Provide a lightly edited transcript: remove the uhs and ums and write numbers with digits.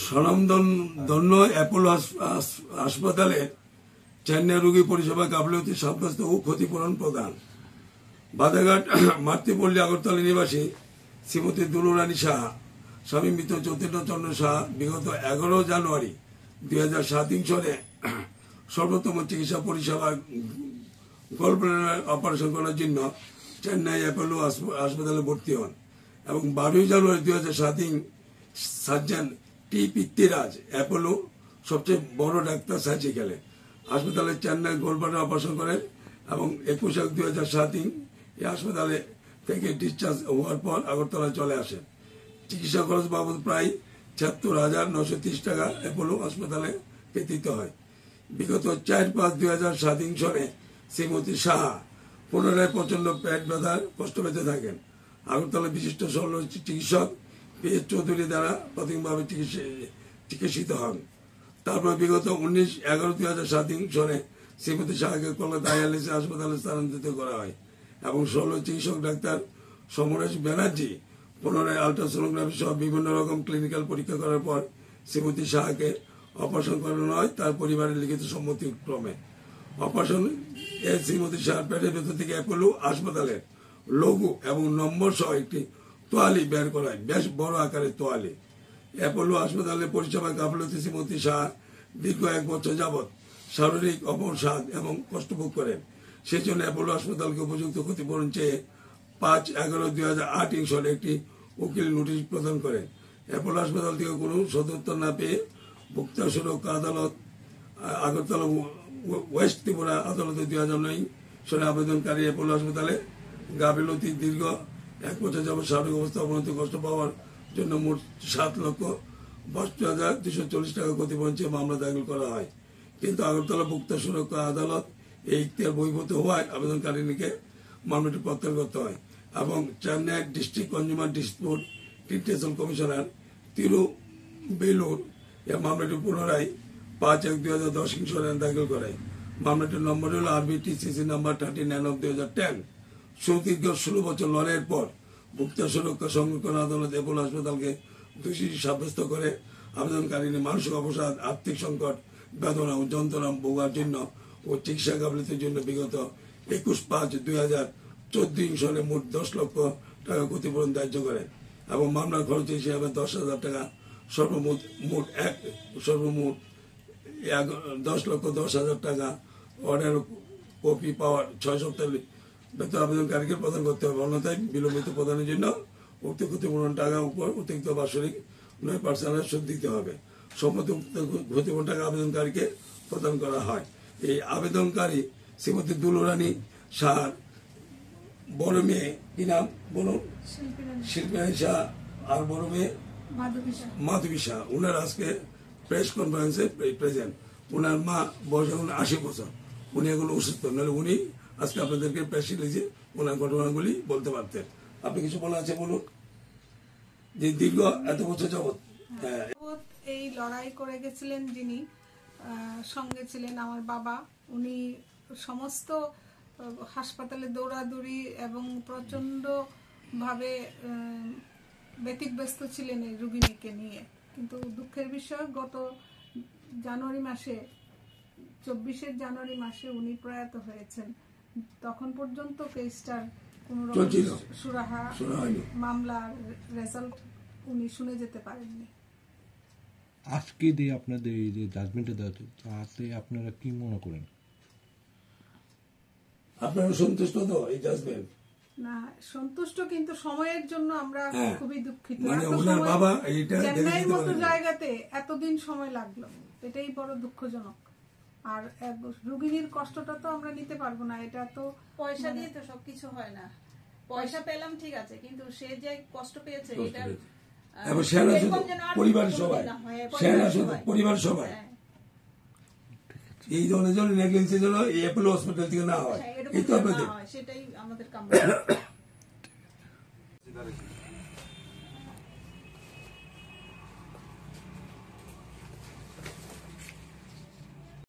স্বনামধন্য অ্যাপোলো হাসপাতালে চেন্নাই রোগী পরিষেবা গাফিলতি সাব্যস্ত ও ক্ষতিপূরণ প্রদান। বাধাঘাট মাতৃপল্লী আগরতলা নিবাসী শ্রীমতী দুলুরানী সাহা স্বামী মৃত জ্যোতির্চন্দ্র সাহা বিগত 11 জানুয়ারি 2007 সনে সর্বোত্তম চিকিৎসা পরিষেবা গলব্লাডার অপারেশন করার জন্য চেন্নাই অ্যাপোলো হাসপাতালে ভর্তি হন এবং 12 জানুয়ারি 2007 সার্জন টি পিত্তিরাজ অ্যাপোলো সবচেয়ে বড় ডাক্তার সার্জিক্যালে হাসপাতালে চেন্নাই গলব্লাডার অপারেশন করেন এবং 21/1/2007 এই হাসপাতালে থেকে ডিসচার্জ হওয়ার পর আগরতলা চলে আসেন। চিকিৎসা খরচ বাবদ প্রায় ৭৬,৯৩০ টাকা অ্যাপোলো হাসপাতালে দিতে হয়। বিগত 4/5/2007 সনে শ্রীমতী সাহা পুনরায় প্রচন্ড পেট ব্যথার কষ্ট পেতে থাকেন। আগরতলা বিশিষ্ট শল্য চিকিৎসক পি.এস. চৌধুরী দ্বারা প্রাথমিকভাবে চিকিৎসিত হন। তারপর বিগত 19/11/2007 সনে শ্রীমতী সাহাকে কলকাতা আইএলএসি হাসপাতালে স্থানান্তরিত করা হয় এবং শল্য চিকিৎসক ডাক্তার সমরেশ ব্যানার্জি পুনরায় আলট্রাসোনোগ্রাফি সহ বিভিন্ন রকম ক্লিনিক্যাল পরীক্ষা করার পর শ্রীমতী সাহাকে অপারেশন করানো হয় তার পরিবারের লিখিত সম্মতি ক্রমে। অপারেশন শ্রীমতী সাহার পেটের ভেতর থেকে অ্যাপোলো হাসপাতালের লঘু এবং নম্বর সহ একটি তোয়ালি বের করা হয়, বেশ বড় আকারের তোয়ালি। অ্যাপোলো হাসপাতালের পরিষেবা গাফিলতি শ্রীমতী সাহা দীর্ঘ 1 বছর যাবৎ শারীরিক অবসাদ এবং কষ্ট ভোগ করেন। সেই জন্য অ্যাপোলো হাসপাতালকে উপযুক্ত ক্ষতিপূরণ চেয়ে 5/11/2008 সনে একটি উকিল নোটিশ প্রদান করেন। অ্যাপোলো হাসপাতাল থেকে কোনো সদুত্তর না পেয়ে ভোক্তা সুরক্ষা আদালত আগরতলা ওয়েস্ট ত্রিপুরা আদালতে 2009 সনে আবেদনকারী অ্যাপোলো হাসপাতালে গাফিলতি দীর্ঘ 1 বছর যাবৎ শারীরিক অবস্থা অবনতি কষ্ট পাওয়ার জন্য মোট 7,62,240 টাকা ক্ষতিপূরণ চেয়ে মামলা দাখিল করা হয়। কিন্তু আগরতলা ভোক্তা সুরক্ষা আদালত এই ইখতিয়ার বহির্ভূত হওয়ায় আবেদনকারীকে মামলাটি প্রত্যাহার করতে হয় এবং Chennai district consumer dispute treatment commissioner Tiruvallur এই মামলাটি পুনরায় 5/1/2010 সনে দাখিল করে। মামলাটির নম্বর হল RBTCC নাম্বার 39/2010। সুদীর্ঘ 16 বছর লড়াইয়ের পর ভোক্তা সুরক্ষা সংরক্ষণ আদালত অ্যাপোলো হাসপাতালকে দোষী সাব্যস্ত করে আবেদনকারী মানসিক অবসাদ, আর্থিক সংকট, বেদনা ও যন্ত্রণা ভোগার জন্য ও চিকিৎসা গাফিলতির জন্য বিগত 21/5/2014 সনে মোট 10 লক্ষ টাকা ক্ষতিপূরণ ধার্য করে এবং মামলার খরচ হিসেবে 10,000 টাকা সর্বমোট 10,10,000 টাকা অর্ডার কপি পাওয়ার 6 সপ্তাহের বেতন আবেদনকারীকে প্রদান করতে হবে। অন্যথায় বিলম্বিত প্রদানের জন্য উক্ত ক্ষতিপূরণ টাকা উপর অতিরিক্ত বার্ষিক 9% সুদ দিতে হবে। সম্মত ক্ষতিপূরণ টাকা আবেদনকারীকে প্রদান করা হয়। এই আবেদনকারী শ্রীমতী দুলুরানী সাহার বড় মেয়ে কি নাম বলুন? শিল্পী সাহা আর বড় মেয়ে মাধবী সাহা। উনার আজকে প্রেস কনফারেন্সে প্রেজেন্ট। উনার মা বয়স এখন 80 বছর। উনি এখন অসুস্থ, নাহলে উনি আজকে আপনাদেরকে প্রেস রিলিজে ওনার ঘটনাগুলি বলতে পারতেন। আপনি কিছু বলা আছে বলুন, যে দীর্ঘ এত বছর যাবৎ এই লড়াই করে গেছিলেন, যিনি সঙ্গে ছিলেন আমার বাবা। উনি সমস্ত হাসপাতালে দৌড়াদৌড়ি এবং প্রচন্ড ভাবে ব্যতিব্যস্ত ছিলেন এই রোগিণীকে নিয়ে। কিন্তু দুঃখের বিষয়, গত জানুয়ারি মাসে 24 জানুয়ারি মাসে উনি প্রয়াত হয়েছেন। তখন পর্যন্ত কেসটার কোন রকম সুরাহা মামলার রেজাল্ট উনি শুনে যেতে পারেননি। আজকে দিয়ে আপনাদের এই যে জাজমেন্টে তাতে আপনারা কি মনে করেন? আপনারা সন্তুষ্ট তো এই জাজমেন্ট? না, সন্তুষ্ট, কিন্তু সময়ের জন্য আমরা খুবই দুঃখিত। চেন্নাইয়ের মতো জায়গাতে এতদিন সময় লাগলো, এটাই বড় দুঃখজনক। আর রোগীর কষ্টটা তো আমরা নিতে পারবো না। এটা তো পয়সা দিয়ে তো সবকিছু হয় না। পয়সা পেলাম ঠিক আছে, কিন্তু সে যে কষ্ট পেয়েছে এটা পরিবার সবাই এই ধরনের নেগলিজেন্সের জন্য এই অ্যাপোলো হসপিটাল থেকে না হয়, সেটাই আমাদের কাম্য।